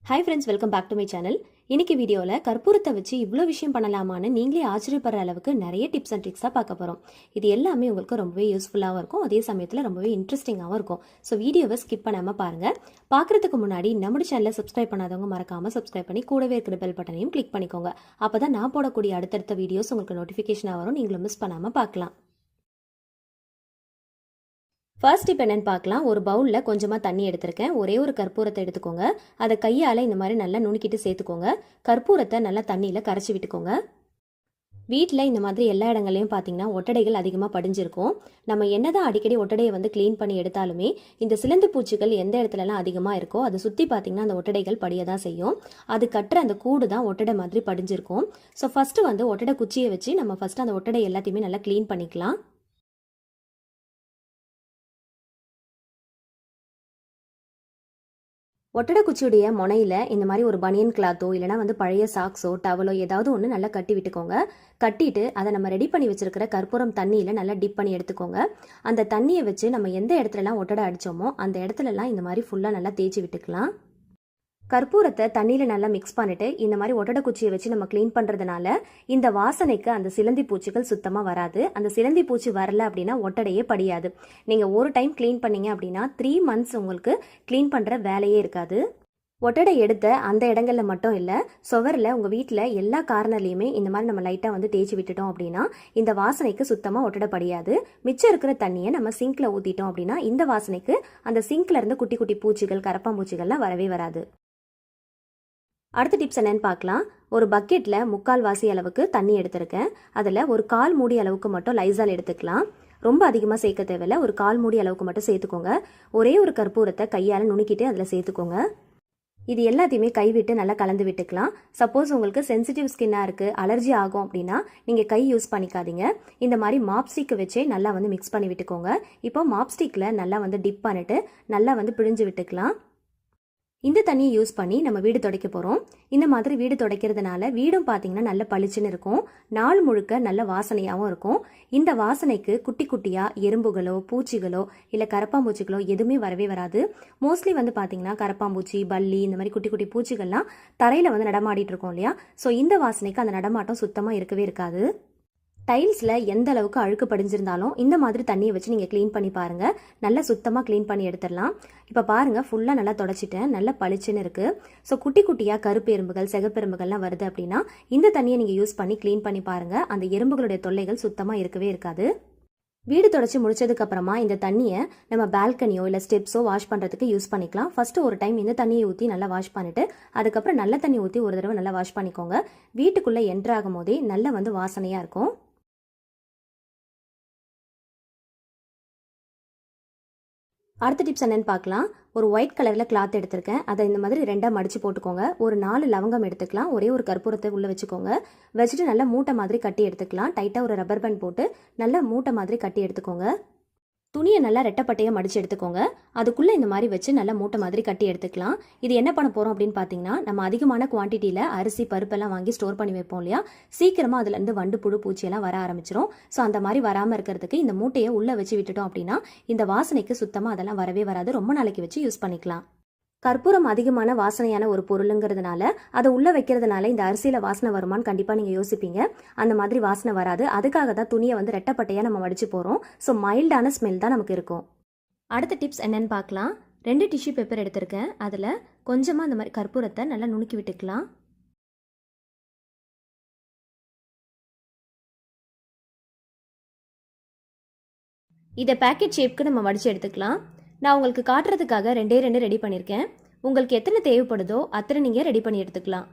Hi friends, welcome back to my channel. இன்னைக்கு வீடியோவில் கற்பூரத்தை வச்சு இவ்வளோ விஷயம் பண்ணலாமான்னு நீங்களே ஆச்சரியப்படுற அளவுக்கு நிறைய டிப்ஸ் அண்ட் ட்ரிக்ஸாக பார்க்க போகிறோம். இது எல்லாமே உங்களுக்கு ரொம்பவே யூஸ்ஃபுல்லாகவும் இருக்கும், அதே சமயத்தில் ரொம்பவே இன்ட்ரெஸ்டிங்காகவும் இருக்கும். ஸோ வீடியோவை ஸ்கிப் பண்ணாமல் பாருங்கள். பார்க்குறதுக்கு முன்னாடி நம்மளோட சேனலை சப்ஸ்கிரைப் பண்ணாதவங்க மறக்காமல் சப்ஸ்கிரைப் பண்ணி கூடவே இருக்கிற பெல் பட்டனையும் கிளிக் பண்ணிக்கோங்க. அப்போ தான் நான் போடக்கூடிய அடுத்தடுத்த வீடியோஸ் உங்களுக்கு நோட்டிஃபிகேஷனாக வரும், நீங்களும் மிஸ் பண்ணாமல் பார்க்கலாம். ஃபர்ஸ்ட் இப்போ என்னென்னு பார்க்கலாம். ஒரு பவுலில் கொஞ்சமாக தண்ணி எடுத்திருக்கேன். ஒரே ஒரு கற்பூரத்தை எடுத்துக்கோங்க. அதை கையால் இந்த மாதிரி நல்லா நுணுக்கிட்டு சேர்த்துக்கோங்க. கற்பூரத்தை நல்லா தண்ணியில் கரைச்சி விட்டுக்கோங்க. வீட்டில் இந்த மாதிரி எல்லா இடங்களையும் பார்த்தீங்கன்னா ஒட்டடைகள் அதிகமாக படிஞ்சிருக்கும். நம்ம என்னதான் அடிக்கடி ஒட்டடையை வந்து க்ளீன் பண்ணி எடுத்தாலுமே இந்த சிலந்து பூச்சிகள் எந்த இடத்துலலாம் அதிகமாக இருக்கோ அதை சுற்றி பார்த்தீங்கன்னா அந்த ஒட்டடைகள் படிய தான் செய்யும். அது கட்டுற அந்த கூடு தான் ஒட்டடை மாதிரி படிஞ்சிருக்கும். ஸோ ஃபஸ்ட்டு வந்து ஒட்டடை குச்சியை வச்சு நம்ம ஃபஸ்ட்டு அந்த ஒட்டடை எல்லாத்தையுமே நல்லா க்ளீன் பண்ணிக்கலாம். ஒட்டடை குச்சியுடைய முனையில் இந்த மாதிரி ஒரு பனியன் கிளாத்தோ இல்லைனா வந்து பழைய சாக்ஸோ டவலோ ஏதாவது ஒன்று நல்லா கட்டி விட்டுக்கோங்க. கட்டிட்டு அதை நம்ம ரெடி பண்ணி வச்சிருக்கிற கற்பூரம் தண்ணியில் நல்லா டிப் பண்ணி எடுத்துக்கோங்க. அந்த தண்ணியை வச்சு நம்ம எந்த இடத்துலலாம் ஒட்டடை அடித்தோமோ அந்த இடத்துலலாம் இந்த மாதிரி ஃபுல்லாக நல்லா தேய்ச்சி விட்டுக்கலாம். கற்பூரத்தை தண்ணியில் நல்லா மிக்ஸ் பண்ணிட்டு இந்த மாதிரி ஒட்டடை குச்சியை வச்சு நம்ம க்ளீன் பண்ணுறதுனால இந்த வாசனைக்கு அந்த சிலந்தி பூச்சிகள் சுத்தமாக வராது. அந்த சிலந்தி பூச்சி வரல அப்படின்னா ஒட்டடையே படியாது. நீங்கள் ஒரு டைம் க்ளீன் பண்ணீங்க அப்படின்னா 3 months உங்களுக்கு க்ளீன் பண்ணுற வேலையே இருக்காது. ஒட்டடை எடுத்த அந்த இடங்களில் மட்டும் இல்லை, சுவரில் உங்கள் வீட்டில் எல்லா கார்னர்லையுமே இந்த மாதிரி நம்ம லைட்டாக வந்து தேய்ச்சி விட்டுட்டோம் அப்படின்னா இந்த வாசனைக்கு சுத்தமாக ஒட்டடை படியாது. மிச்சம் இருக்கிற தண்ணியை நம்ம சிங்கில் ஊற்றிட்டோம் அப்படின்னா இந்த வாசனைக்கு அந்த சிங்கில் இருந்து குட்டி குட்டி பூச்சிகள் கரப்பாம்பூச்சிகள்லாம் வரவே வராது. அடுத்த டிப்ஸ் என்னன்னு பார்க்கலாம். ஒரு பக்கெட்டில் 3/4 வாசி அளவுக்கு தண்ணி எடுத்திருக்கேன். அதில் ஒரு 1/4 மூடி அளவுக்கு மட்டும் லைசால் எடுத்துக்கலாம். ரொம்ப அதிகமாக சேர்க்க தேவையில்லை, ஒரு 1/4 மூடி அளவுக்கு மட்டும் சேர்த்துக்கோங்க. ஒரே ஒரு கற்பூரத்தை கையால் நுணுக்கிட்டு அதில் சேர்த்துக்கோங்க. இது எல்லாத்தையுமே கைவிட்டு நல்லா கலந்து விட்டுக்கலாம். சப்போஸ் உங்களுக்கு சென்சிட்டிவ் ஸ்கின்னாக இருக்குது, அலர்ஜி ஆகும் அப்படின்னா நீங்கள் கை யூஸ் பண்ணிக்காதீங்க. இந்த மாதிரி மாப்ஸ்டிக் வச்சே நல்லா வந்து மிக்ஸ் பண்ணி விட்டுக்கோங்க. இப்போ மாப்ஸ்டிக்கில் நல்லா வந்து டிப் பண்ணிட்டு நல்லா வந்து பிழிஞ்சு விட்டுக்கலாம். இந்த தண்ணியை யூஸ் பண்ணி நம்ம வீடு துடைக்க போகிறோம். இந்த மாதிரி வீடு துடைக்கிறதுனால வீடும் பார்த்தீங்கன்னா நல்ல பளிச்சுன்னு இருக்கும், நாள் முழுக்க நல்ல வாசனையாகவும் இருக்கும். இந்த வாசனைக்கு குட்டி குட்டியாக எறும்புகளோ பூச்சிகளோ இல்லை கரப்பாம்பூச்சிகளோ எதுவுமே வரவே வராது. மோஸ்ட்லி வந்து பார்த்தீங்கன்னா கரப்பாம்பூச்சி, பல்லி இந்த மாதிரி குட்டி குட்டி பூச்சிகள்லாம் தரையில் வந்து நடமாடிட்டு இருக்கோம் இல்லையா. ஸோ இந்த வாசனைக்கு அந்த நடமாட்டம் சுத்தமாக இருக்கவே இருக்காது. டைல்ஸில் எந்த அளவுக்கு அழுக்கு படிஞ்சிருந்தாலும் இந்த மாதிரி தண்ணியை வச்சு நீங்கள் க்ளீன் பண்ணி பாருங்கள். நல்லா சுத்தமாக க்ளீன் பண்ணி எடுத்துடலாம். இப்போ பாருங்கள், ஃபுல்லாக நல்லா தொடச்சிட்டேன், நல்லா பளிச்சுன்னு இருக்குது. ஸோ குட்டி குட்டியாக கருப்பு எறும்புகள் செகப்பெரும்புகள்லாம் வருது அப்படின்னா இந்த தண்ணியை நீங்கள் யூஸ் பண்ணி க்ளீன் பண்ணி பாருங்கள். அந்த எறும்புகளுடைய தொல்லைகள் சுத்தமாக இருக்கவே இருக்காது. வீடு தொடச்சி முடிச்சதுக்கு அப்புறமா இந்த தண்ணியை நம்ம பால்கனியோ இல்லை ஸ்டெப்ஸோ வாஷ் பண்ணுறதுக்கு யூஸ் பண்ணிக்கலாம். ஃபஸ்ட்டு ஒரு டைம் இந்த தண்ணியை ஊற்றி நல்லா வாஷ் பண்ணிவிட்டு அதுக்கப்புறம் நல்ல தண்ணி ஊற்றி ஒரு தடவை நல்லா வாஷ் பண்ணிக்கோங்க. வீட்டுக்குள்ளே என்ட்ரு ஆகும் போதே நல்லா வந்து வாசனையாக இருக்கும். அடுத்த டிப்ஸ் என்னன்னு பார்க்கலாம். ஒரு ஒயிட் கலரில் கிளாத் எடுத்திருக்கேன். அதை இந்த மாதிரி 2ஆக மடித்து போட்டுக்கோங்க. ஒரு 4 லவங்கம் எடுத்துக்கலாம். ஒரே ஒரு கற்பூரத்தை உள்ளே வச்சுக்கோங்க. வச்சுட்டு நல்லா மூட்டை மாதிரி கட்டி எடுத்துக்கலாம். டைட்டாக ஒரு ரப்பர் பேண்ட் போட்டு நல்லா மூட்டை மாதிரி கட்டி எடுத்துக்கோங்க. துணியை நல்லா ரெட்டப்பட்டையாக மடித்து எடுத்துக்கோங்க. அதுக்குள்ளே இந்த மாதிரி வச்சு நல்லா மூட்டை மாதிரி கட்டி எடுத்துக்கலாம். இது என்ன பண்ண போகிறோம் அப்படின்னு பார்த்தீங்கன்னா, நம்ம அதிகமான குவான்டிட்டியில் அரிசி பருப்பெல்லாம் வாங்கி ஸ்டோர் பண்ணி வைப்போம் இல்லையா, சீக்கிரமாக அதுலேருந்து வண்டு புழு பூச்சியெல்லாம் வர ஆரம்பிச்சிடும். ஸோ அந்த மாதிரி வராமல் இருக்கிறதுக்கு இந்த மூட்டையை உள்ளே வச்சு விட்டுட்டோம் அப்படின்னா இந்த வாசனைக்கு சுத்தமாக அதெல்லாம் வரவே வராது. ரொம்ப நாளைக்கு வச்சு யூஸ் பண்ணிக்கலாம். கற்பூரம் அதிகமான வாசனையான ஒரு பொருளுங்கிறதுனால அதை உள்ளே வைக்கிறதுனால இந்த அரிசியில் வாசனை வருமானு கண்டிப்பாக நீங்கள் யோசிப்பீங்க. அந்த மாதிரி வாசனை வராது. அதுக்காக தான் துணியை வந்து ரெட்டப்பட்டையாக நம்ம மடிச்சு போகிறோம். ஸோ மைல்டான ஸ்மெல் தான் நமக்கு இருக்கும். அடுத்த டிப்ஸ் என்னன்னு பார்க்கலாம். 2 டிஷ்யூ பேப்பர் எடுத்திருக்கேன். அதில் கொஞ்சமாக அந்த மாதிரி கற்பூரத்தை நல்லா நுணுக்கி விட்டுக்கலாம். இதை பேக்கெட் ஷேப்க்கு நம்ம மடித்து எடுத்துக்கலாம். நான் உங்களுக்கு காட்டுறதுக்காக 2 ரெடி பண்ணியிருக்கேன். உங்களுக்கு எத்தனை தேவைப்படுதோ அத்தனை நீங்கள் ரெடி பண்ணி எடுத்துக்கலாம்.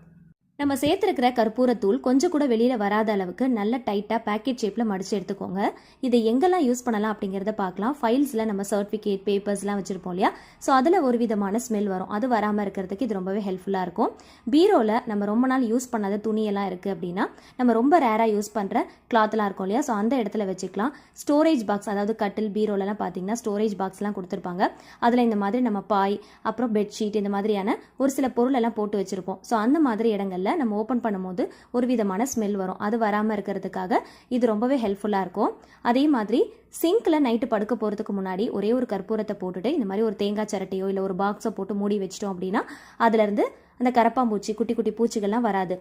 நம்ம சேர்த்துருக்கிற கற்பூரத்தூள் கொஞ்சம் கூட வெளியில் வராத அளவுக்கு நல்ல டைட்டாக பேக்கெட் ஷேப்பில் மடித்து எடுத்துக்கோங்க. இதை எங்கெல்லாம் யூஸ் பண்ணலாம் அப்படிங்கிறத பார்க்கலாம். ஃபைல்ஸில் நம்ம சர்டிஃபிகேட் பேப்பர்ஸ்லாம் வச்சுருப்போம் இல்லையா, ஸோ அதில் ஒரு விதமான ஸ்மெல் வரும். அது வராமல் இருக்கிறதுக்கு இது ரொம்பவே ஹெல்ப்ஃபுல்லாக இருக்கும். பீரோவில் நம்ம ரொம்ப நாள் யூஸ் பண்ணாத துணியெல்லாம் இருக்குது அப்படின்னா நம்ம ரொம்ப ரேராக யூஸ் பண்ணுற கிளாத்லாம் இருக்கும் இல்லையா, ஸோ அந்த இடத்துல வச்சுக்கலாம். ஸ்டோரேஜ் பாக்ஸ், அதாவது கட்டில் பீரோலலாம் பார்த்தீங்கன்னா ஸ்டோரேஜ் பாக்ஸ்லாம் கொடுத்துருப்பாங்க. அதில் இந்த மாதிரி நம்ம பாய் அப்புறம் பெட்ஷீட் இந்த மாதிரியான ஒரு சில பொருளெல்லாம் போட்டு வச்சுருப்போம். ஸோ அந்த மாதிரி இடங்களில் நம்ம ஓப்பன் பண்ணும்போது ஒரு விதமான ஸ்மெல் வரும். அது வராமல் இருக்கிறதுக்காக இது ரொம்பவே ஹெல்ப்ஃபுல்லாக இருக்கும். அதே மாதிரி சிங்கில் நைட்டு படுக்க போகிறதுக்கு முன்னாடி ஒரே ஒரு கற்பூரத்தை போட்டுட்டு இந்த மாதிரி ஒரு தேங்காய் சரட்டையோ இல்லை ஒரு பாக்ஸை போட்டு மூடி வச்சிட்டோம் அப்படின்னா அதுலேருந்து அந்த கரப்பாம்பூச்சி குட்டி குட்டி பூச்சிகள்லாம் வராது.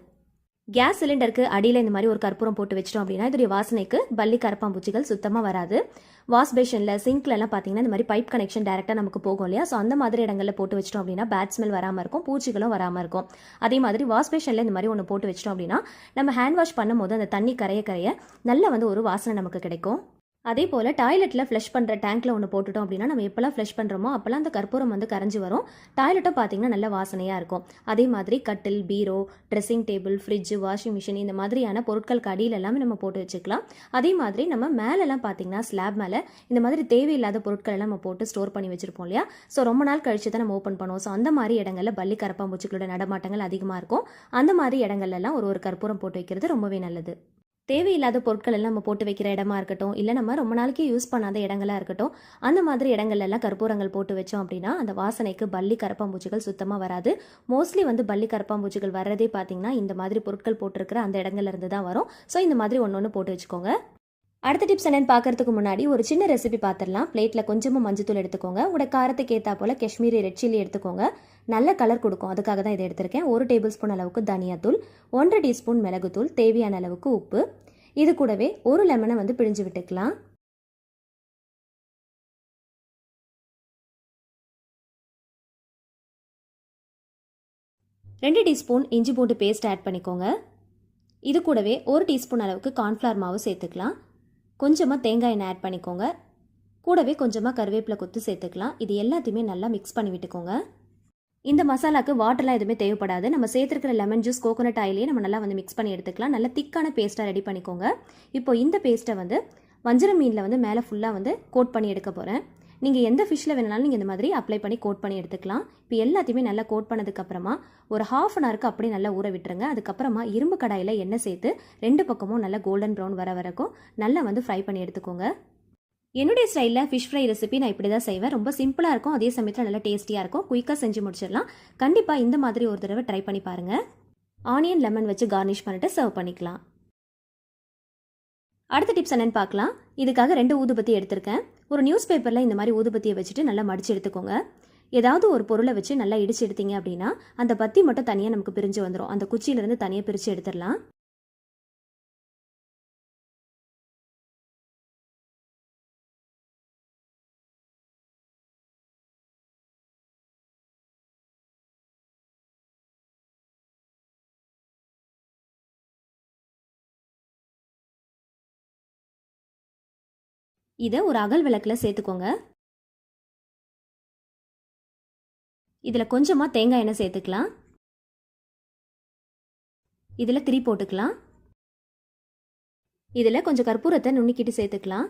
கேஸ் சிலிண்டருக்கு அடியில் இந்த மாதிரி ஒரு கற்பூரம் போட்டு வச்சிட்டோம் அப்படின்னா இதோடைய வாசனைக்கு பல்லி கரப்பாம்பூச்சிகள் சுத்தமாக வராது. வாஷ் பேஷனில் சிங்க்லலாம் பார்த்தீங்கன்னா இந்த மாதிரி பைப் கனெக்ஷன் டேரெக்டாக நமக்கு போகும் இல்லையா, ஸோ அந்த மாதிரி இடங்களில் போட்டு வச்சிட்டோம் அப்படின்னா பேட் ஸ்மெல் வராமல் இருக்கும், பூச்சிகளும் வராமல் இருக்கும். அதே மாதிரி வாஷ் பேஷனில் இந்த மாதிரி ஒன்று போட்டு வச்சிட்டோம் அப்படின்னா நம்ம ஹேண்ட் வாஷ் பண்ணும்போது அந்த தண்ணி கரைய கரைய நல்ல வந்து ஒரு வாசனை நமக்கு கிடைக்கும். அதே போல் டாய்லெட்டில் ஃப்ளஷ் பண்ணுற டேங்க்கில் ஒன்று போட்டுட்டோம் அப்படின்னா நம்ம எப்போல்லாம் ஃப்ளஷ் பண்ணுறோமோ அப்போல்லாம் அந்த கற்பூரம் வந்து கரைஞ்சி வரும். டாய்லெட்டும் பார்த்திங்கன்னா நல்ல வாசனையாக இருக்கும். அதே மாதிரி கட்டில், பீரோ, dressing table, fridge, washing machine இந்த மாதிரியான பொருட்களுக்கு அடியில் எல்லாமே நம்ம போட்டு வச்சுக்கலாம். அதே மாதிரி நம்ம மேலெல்லாம் பார்த்திங்கன்னா ஸ்லாப் மேலே இந்த மாதிரி தேவையில்லாத பொருட்கள் எல்லாம் நம்ம போட்டு ஸ்டோர் பண்ணி வச்சுருப்போம் இல்லையா, ஸோ ரொம்ப நாள் கழிச்சு தான் நம்ம ஓப்பன் பண்ணுவோம். ஸோ அந்த மாதிரி இடங்களில் பல்லி கரப்பாம்பூச்சிகளோட நடமாட்டங்கள் அதிகமாக இருக்கும். அந்த மாதிரி இடங்கள்லாம் ஒரு கற்பூரம் போட்டு வைக்கிறது ரொம்பவே நல்லது. தேவையில்லாத பொருட்கள் எல்லாம் நம்ம போட்டு வைக்கிற இடமா இருக்கட்டும், இல்லை நம்ம ரொம்ப நாளைக்கு யூஸ் பண்ணாத இடங்களா இருக்கட்டும், அந்த மாதிரி இடங்கள்லாம் கற்பூரங்கள் போட்டு வச்சோம் அப்படின்னா அந்த வாசனைக்கு பல்லி கரப்பாம்பூச்சிகள் சுத்தமாக வராது. மோஸ்ட்லி வந்து பல்லி கரப்பாம்பூச்சிகள் வர்றதே பார்த்தீங்கன்னா இந்த மாதிரி பொருட்கள் போட்டிருக்கிற அந்த இடங்கள்ல இருந்து தான் வரும். ஸோ இந்த மாதிரி ஒன்று போட்டு வச்சுக்கோங்க. அடுத்த டிப்ஸ் என்னன்னு பார்க்கறதுக்கு முன்னாடி ஒரு சின்ன ரெசிபி பார்த்துடலாம். பிளேட்டில் கொஞ்சமாக மஞ்சத்தூள் எடுத்துக்கோங்க. உங்களோட காரத்துக்கு ஏற்றா போல் காஷ்மீரி ரெட் சில்லி எடுத்துக்கோங்க. நல்ல கலர் கொடுக்கும், அதுக்காக தான் இதை எடுத்திருக்கேன். 1 டேபிள் ஸ்பூன் அளவுக்கு தனியாத்தூள், 1 டீஸ்பூன் மிளகுத்தூள், தேவையான அளவுக்கு உப்பு. இது கூடவே ஒரு லெமனை வந்து பிழிஞ்சு விட்டுக்கலாம். ரெண்டு டீஸ்பூன் இஞ்சி பூண்டு பேஸ்ட் ஆட் பண்ணிக்கோங்க. இது கூடவே 1 டீஸ்பூன் அளவுக்கு கார்ன்ஃப்ளவர் மாவு சேர்த்துக்கலாம். கொஞ்சமாக தேங்காய் எண்ணெய் ஆட் பண்ணிக்கோங்க. கூடவே கொஞ்சமாக கருவேப்பிலை கொத்து சேர்த்துக்கலாம். இது எல்லாத்தையுமே நல்லா மிக்ஸ் பண்ணி விட்டுக்கோங்க. இந்த மசாலாக்கு வாட்டர்லாம் எதுவுமே தேவைப்படாது. நம்ம சேர்த்துருக்கிற லெமன் ஜூஸ், கோகோனட் ஆயிலே நம்ம நல்லா வந்து மிக்ஸ் பண்ணி எடுத்துக்கலாம். நல்லா திக்கான பேஸ்ட்டாக ரெடி பண்ணிக்கோங்க. இப்போ இந்த பேஸ்ட்டை வந்து வஞ்சரம் மீனில் வந்து மேலே ஃபுல்லாக வந்து கோட் பண்ணி எடுக்க போகிறேன். நீங்கள் எந்த ஃபிஷ்ஷில் வேணாலும் நீங்கள் இந்த மாதிரி அப்ளை பண்ணி கோட் பண்ணி எடுத்துக்கலாம். இப்போ எல்லாத்தையுமே நல்லா கோட் பண்ணதுக்கப்புறமா ஒரு 1/2 அன் ஹவருக்கு அப்படியே நல்லா ஊற விட்டுருங்க. அதுக்கப்புறமா இரும்பு கடாயில் எண்ணெய் சேர்த்து 2 பக்கமும் நல்லா கோல்டன் ப்ரௌன் வர வரைக்கும் நல்லா வந்து ஃப்ரை பண்ணி எடுத்துக்கோங்க. என்னுடைய ஸ்டைலில் ஃபிஷ் ஃப்ரை ரெசிபி நான் இப்படி தான் செய்வேன். ரொம்ப சிம்பிளாக இருக்கும், அதே சமயத்தில் நல்லா டேஸ்டியாக இருக்கும். குயிக்காக செஞ்சு முடிச்சிடலாம். கண்டிப்பாக இந்த மாதிரி ஒரு தடவை ட்ரை பண்ணி பாருங்கள். ஆனியன் லெமன் வச்சு கார்னிஷ் பண்ணிட்டு சர்வ் பண்ணிக்கலாம். அடுத்த டிப்ஸ் என்னன்னு பார்க்கலாம். இதுக்காக 2 ஊதுபத்தி எடுத்திருக்கேன். ஒரு நியூஸ் பேப்பரில் இந்த மாதிரி ஊதுபத்தியை வச்சுட்டு நல்லா மடிச்சு எடுத்துக்கோங்க. ஏதாவது ஒரு பொருளை வச்சு நல்லா இடிச்சு எடுத்தீங்க அப்படின்னா அந்த பத்தி மட்டும் தனியாக நமக்கு பிரிஞ்சு வந்துடும். அந்த குச்சியிலேருந்து தனியாக பிரித்து எடுத்துடலாம். இதை ஒரு அகல் விளக்கில் சேர்த்துக்கோங்க. இதில் கொஞ்சமாக தேங்காய் எண்ணெய் சேர்த்துக்கலாம். இதில் திரி போட்டுக்கலாம். இதில் கொஞ்சம் கற்பூரத்தை நுண்ணிக்கிட்டு சேர்த்துக்கலாம்.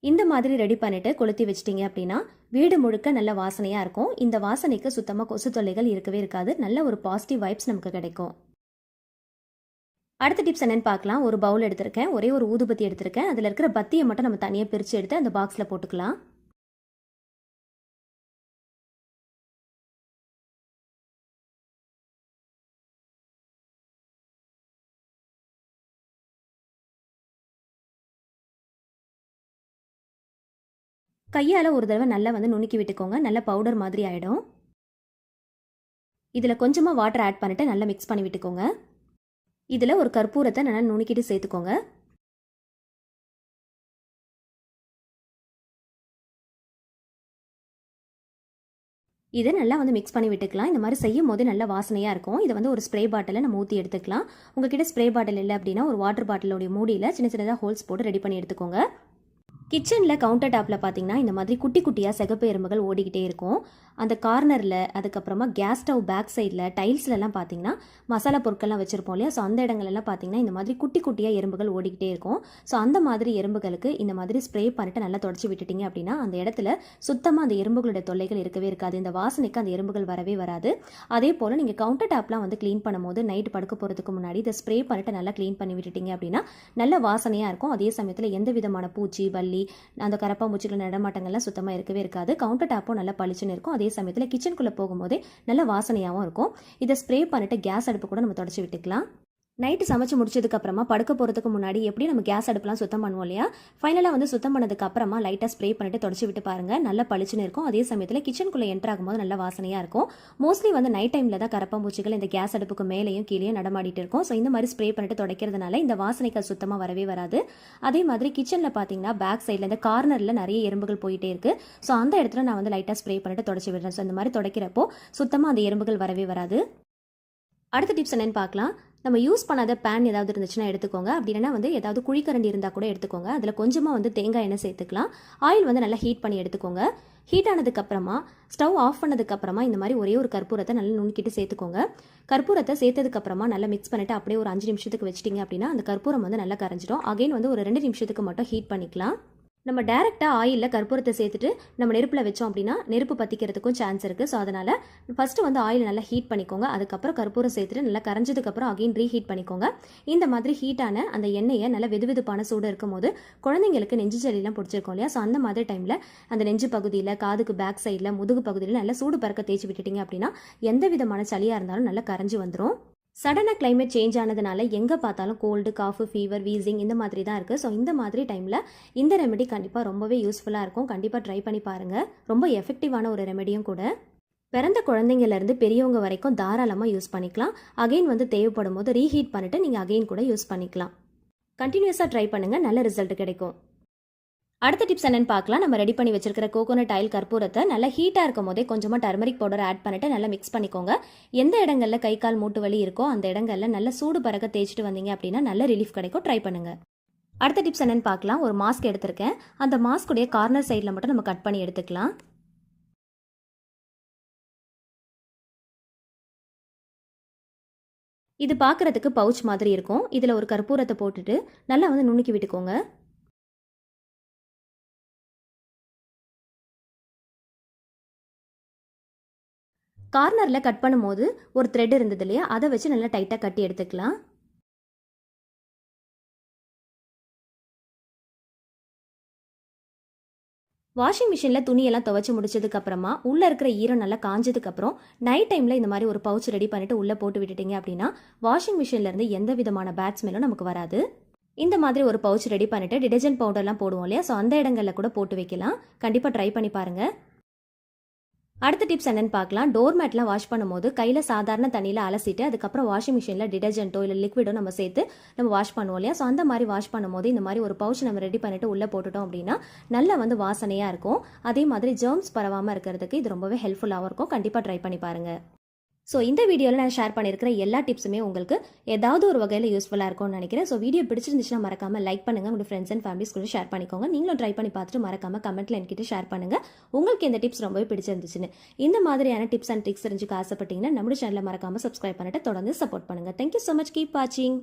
இந்த மாதிரி ரெடி பண்ணிட்டு கொளுத்தி வச்சிட்டிங்க அப்படின்னா வீடு முழுக்க நல்ல வாசனையாக இருக்கும். இந்த வாசனைக்கு சுத்தமாக கொசு தொல்லைகள் இருக்கவே இருக்காது. நல்ல ஒரு பாசிட்டிவ் வைப்ஸ் நமக்கு கிடைக்கும். அடுத்த டிப்ஸ் என்னன்னு பார்க்கலாம். ஒரு பவுல் எடுத்திருக்கேன். ஒரே ஒரு ஊதுபத்தி எடுத்திருக்கேன். அதில் இருக்கிற பத்தியை மட்டும் நம்ம தனியாக பிரித்து எடுத்து அந்த பாக்ஸில் போட்டுக்கலாம். கையால் ஒரு தடவை நல்லா வந்து நுணுக்கி விட்டுக்கோங்க. நல்ல பவுடர் மாதிரி ஆகிடும். இதில் கொஞ்சமாக வாட்டர் ஆட் பண்ணிவிட்டு நல்லா மிக்ஸ் பண்ணி விட்டுக்கோங்க. இதில் ஒரு கற்பூரத்தை நல்லா நுணுக்கிட்டு சேர்த்துக்கோங்க. இதை நல்லா வந்து மிக்ஸ் பண்ணி விட்டுக்கலாம். இந்த மாதிரி செய்யும் போது நல்ல வாசனையாக இருக்கும். இதை வந்து ஒரு ஸ்ப்ரே பாட்டிலில் நம்ம ஊற்றி எடுத்துக்கலாம். உங்ககிட்ட ஸ்ப்ரே பாட்டில் இல்லை அப்படின்னா ஒரு வாட்டர் பாட்டிலோடைய மூடியில் சின்ன சின்னதாக ஹோல்ஸ் போட்டு ரெடி பண்ணி எடுத்துக்கோங்க. கிச்சனில் கவுண்டர் டாப்பில் பார்த்தீங்கன்னா இந்த மாதிரி குட்டி குட்டியாக சிகப்பு எறும்புகள் ஓடிக்கிட்டே இருக்கும். அந்த கார்னரில், அதுக்கப்புறமா கேஸ் ஸ்டவ் பேக் சைடில், டைல்ஸ்லலாம் பார்த்தீங்கன்னா மசாலா பொருட்கள்லாம் வச்சுருப்போம் இல்லையா, ஸோ அந்த இடங்கள்லாம் பார்த்தீங்கன்னா இந்த மாதிரி குட்டி குட்டியாக எறும்புகள் ஓடிக்கிட்டே இருக்கும். ஸோ அந்த மாதிரி எறும்புகளுக்கு இந்த மாதிரி ஸ்ப்ரே பண்ணிட்டு நல்லா தொடச்சி விட்டுட்டிங்க அப்படின்னா அந்த இடத்துல சுத்தமாக அந்த எறும்புகளோட தொல்லைகள் இருக்கவே இருக்காது. இந்த வாசனைக்கு அந்த எறும்புகள் வரவே வராது. அதே போல் நீங்கள் கவுண்டர் டாப்லாம் வந்து க்ளீன் பண்ணும்போது நைட் படுக்க போகிறதுக்கு முன்னாடி இதை ஸ்ப்ரே பண்ணிட்டு நல்லா க்ளீன் பண்ணி விட்டுட்டிங்க அப்படின்னா நல்ல வாசனையாக இருக்கும். அதே சமயத்தில் எந்த விதமான பூச்சி, பல்லி, அந்த கரப்பாம்பூச்சிகள் நடமாட்டங்கள்லாம் சுத்தமாக இருக்கவே இருக்காது. கவுண்டர் டாப்பும் நல்லா பளிச்சுன்னு இருக்கும். அதே சமயத்தில் கிச்சனுக்குள்ளே போகும்போதே நல்ல வாசனையாகவும் இருக்கும். இதை ஸ்ப்ரே பண்ணிட்டு கேஸ் அடுப்பு கூட நம்ம தொடச்சி விட்டுக்கலாம். நைட்டு சமைச்சு முடிச்சதுக்கப்புறமா படுக்க போகிறதுக்கு முன்னாடி எப்படி நம்ம கேஸ் அடுப்புலாம் சுத்தம் பண்ணுவோம் இல்லையா, ஃபைனலாக வந்து சுத்தம் பண்ணதுக்கு அப்புறமா லைட்டாக ஸ்ப்ரே பண்ணிட்டு தொடச்சி விட்டு பாருங்கள், நல்லா பளிச்சுன்னு இருக்கும். அதே சமயத்தில் கிச்சனுக்குள்ளே என்டர் ஆகும்போது நல்ல வாசனையாக இருக்கும். மோஸ்ட்லி வந்து நைட் டைமில் தான் கரப்பாம்பூச்சிகள் இந்த கேஸ் அடுப்புக்கு மேலேயும் கீழே நடமாடிட்டு இருக்கும். ஸோ இந்த மாதிரி ஸ்ப்ரே பண்ணிட்டு துடைக்கிறதுனால இந்த வாசனைக்கு சுத்தமாக வரவே வராது. அதே மாதிரி கிச்சனில் பார்த்தீங்கன்னா பேக் சைடில் இந்த கார்னரில் நிறைய எறும்புகள் போயிட்டே இருக்குது. ஸோ அந்த இடத்துல நான் வந்து லைட்டாக ஸ்ப்ரே பண்ணிட்டு தொடச்சி விடுறேன். ஸோ இந்த மாதிரி துடைக்கிறப்போ சுத்தமாக அந்த எறும்புகள் வரவே வராது. அடுத்த டிப்ஸ் என்னென்னு பார்க்கலாம். நம்ம யூஸ் பண்ணாத பேன் ஏதாவது இருந்துச்சுன்னா எடுத்துக்கோங்க. அப்படி இல்லைனா வந்து ஏதாவது குழிக்கரண்டி இருந்தால் கூட எடுத்துக்கோங்க. அதில் கொஞ்சமாக வந்து தேங்காய் எண்ணெய் சேர்த்துக்கலாம். ஆயில் வந்து நல்லா ஹீட் பண்ணி எடுத்துக்கோங்க. ஹீட் ஆனதுக்கப்புறமா ஸ்டவ் ஆஃப் பண்ணதுக்கப்புறமா இந்த மாதிரி ஒரே ஒரு கற்பூரத்தை நல்லா நுணுக்கிட்டு சேர்த்துக்கோங்க. கற்பூரத்தை சேர்த்ததுக்கப்புறமா நல்லா மிக்ஸ் பண்ணிவிட்டு அப்படியே ஒரு 5 நிமிஷத்துக்கு வச்சிட்டிங்க அப்படின்னா அந்த கற்பூரம் வந்து நல்லா கரைஞ்சிடும். அகைன் வந்து ஒரு 2 நிமிஷத்துக்கு மட்டும் ஹீட் பண்ணிக்கலாம். நம்ம டேரெக்டாக ஆயிலில் கற்பூரத்தை சேர்த்துட்டு நம்ம நெருப்பில் வச்சோம் அப்படின்னா நெருப்பு பற்றிக்கிறதுக்கும் சான்ஸ் இருக்குது. ஸோ அதனால் ஃபஸ்ட்டு வந்து ஆயில் நல்லா ஹீட் பண்ணிக்கோங்க. அதுக்கப்புறம் கற்பூரம் சேர்த்துட்டு நல்லா கரைஞ்சதுக்கப்புறம் அகைன் ரீஹீட் பண்ணிக்கோங்க. இந்த மாதிரி ஹீட்டான அந்த எண்ணெயை நல்லா வெதுவெதுப்பான சூடு இருக்கும் போது குழந்தைங்களுக்கு நெஞ்சு சளிலாம் பிடிச்சிருக்கோம் இல்லையா, ஸோ அந்த மாதிரி டைமில் அந்த நெஞ்சு பகுதியில், காதுக்கு பேக் சைடில், முதுகு பகுதியில் நல்லா சூடு பறக்க தேய்ச்சி விட்டுட்டிங்க அப்படின்னா எந்த விதமான சளியாக இருந்தாலும் நல்லா கரைஞ்சி வந்துடும். சடனாக கிளைமேட் சேஞ்ச் ஆனதுனால எங்கே பார்த்தாலும் கோல்டு, காஃபு, ஃபீவர், வீசிங் இந்த மாதிரி தான் இருக்குது. ஸோ இந்த மாதிரி டைமில் இந்த ரெமெடி கண்டிப்பாக ரொம்பவே யூஸ்ஃபுல்லாக இருக்கும். கண்டிப்பாக ட்ரை பண்ணி பாருங்கள். ரொம்ப எஃபெக்டிவான ஒரு ரெமெடியும் கூட. பிறந்த குழந்தைங்கள்லேருந்து பெரியவங்க வரைக்கும் தாராளமாக யூஸ் பண்ணிக்கலாம். அகெயின் வந்து தேவைப்படும் போது ரீஹீட் பண்ணிவிட்டு நீங்கள் அகெயின் கூட யூஸ் பண்ணிக்கலாம். கண்டினியூஸாக ட்ரை பண்ணுங்கள், நல்ல ரிசல்ட் கிடைக்கும். அடுத்த டிப்ஸ் என்னன்னு பார்க்கலாம். நம்ம ரெடி பண்ணி வச்சிருக்கிற கோகோனட் ஆயில் கற்பூரத்தை நல்லா ஹீட்டாக இருக்கும் போதே கொஞ்சமாக டர்மரிக் பவுடர் ஆட் பண்ணிட்டு நல்லா மிக்ஸ் பண்ணிக்கோங்க. எந்த இடங்கள்ல கை கால் மூட்டு வலி இருக்கோ அந்த இடங்கள்ல நல்லா சூடு பறக்க தேய்ச்சிட்டு வந்தீங்க அப்படின்னா நல்ல ரிலீஃப் கிடைக்கும். ட்ரை பண்ணுங்க. அடுத்த டிப்ஸ் என்னன்னு பார்க்கலாம். ஒரு மாஸ்க் எடுத்திருக்கேன். அந்த மாஸ்குடைய கார்னர் சைடில் மட்டும் நம்ம கட் பண்ணி எடுத்துக்கலாம். இது பார்க்கறதுக்கு பவுச் மாதிரி இருக்கும். இதில் ஒரு கற்பூரத்தை போட்டுட்டு நல்லா வந்து நுணுக்கி விட்டுக்கோங்க. கார்னரில் கட் பண்ணும்போது ஒரு த்ரெட் இருந்தது இல்லையா, அதை வச்சு நல்லா டைட்டாக கட்டி எடுத்துக்கலாம். வாஷிங் மிஷினில் துணியெல்லாம் துவைச்சி முடிச்சதுக்கப்புறமா உள்ளே இருக்கிற ஈரம் நல்லா காஞ்சதுக்கப்புறம் நைட் டைமில் இந்த மாதிரி ஒரு பவுச் ரெடி பண்ணிவிட்டு உள்ளே போட்டு விட்டுட்டிங்க அப்படின்னா வாஷிங் மிஷின்லேருந்து எந்த விதமான பேட் ஸ்மெல்லும் நமக்கு வராது. இந்த மாதிரி ஒரு பவுச் ரெடி பண்ணிவிட்டு டிடர்ஜென்ட் பவுடர்லாம் போடுவோம் இல்லையா, ஸோ அந்த இடங்களில் கூட போட்டு வைக்கலாம். கண்டிப்பாக ட்ரை பண்ணி பாருங்கள். அடுத்த டிப்ஸ் என்னன்னு பார்க்கலாம். டோர் மேட்லாம் வாஷ் பண்ணும்போது கையில் சாதாரண தண்ணியில் அலசிட்டு அதுக்கப்புறம் வாஷிங் மிஷினில் டிடர்ஜென்ட்டோ இல்லை லிக்விடோ நம்ம சேர்த்து நம்ம வாஷ் பண்ணுவோம் இல்லையா, ஸோ அந்த மாதிரி வாஷ் பண்ணும்போது இந்த மாதிரி ஒரு பவுச் நம்ம ரெடி பண்ணிட்டு உள்ளே போட்டுட்டோம் அப்படின்னா நல்லா வந்து வாசனையாக இருக்கும். அதே மாதிரி ஜெர்ம்ஸ் பரவாமல் இருக்கிறதுக்கு இது ரொம்பவே ஹெல்ப்ஃபுல்லாகவும் இருக்கும். கண்டிப்பாக ட்ரை பண்ணி பாருங்கள். ஸோ இந்த வீடியோவில் நான் ஷேர் பண்ணியிருக்கிற எல்லா டிப்ஸுமே உங்களுக்கு ஏதாவது ஒரு வகையில் யூஸ்ஃபுல்லாக இருக்கும்னு நினைக்கிறேன். ஸோ வீடியோ பிடிச்சிருந்துச்சுன்னா மறக்காமல் லைக் பண்ணுங்கள், உங்கள் ஃப்ரெண்ட்ஸ் அண்ட் ஃபேமிலிஸ் கூட ஷேர் பண்ணிக்கோங்க. நீங்களும் ட்ரை பண்ணி பார்த்துட்டு மறக்காமல் கமெண்ட்டில் என்கிட்ட ஷேர் பண்ணுங்கள் உங்களுக்கு இந்த டிப்ஸ் ரொம்பவே பிடிச்சிருந்துச்சுன்னு. இந்த மாதிரியான டிப்ஸ் அண்ட் ட்ரிக்ஸ் தெரிஞ்சுக்க ஆசைப்பட்டீங்கன்னா நம்ம சேனலை மறக்காமல் சப்ஸ்கிரைப் பண்ணிட்டு தொடர்ந்து சப்போர்ட் பண்ணுங்கள். Thank you so much. கீப் வாட்சிங்.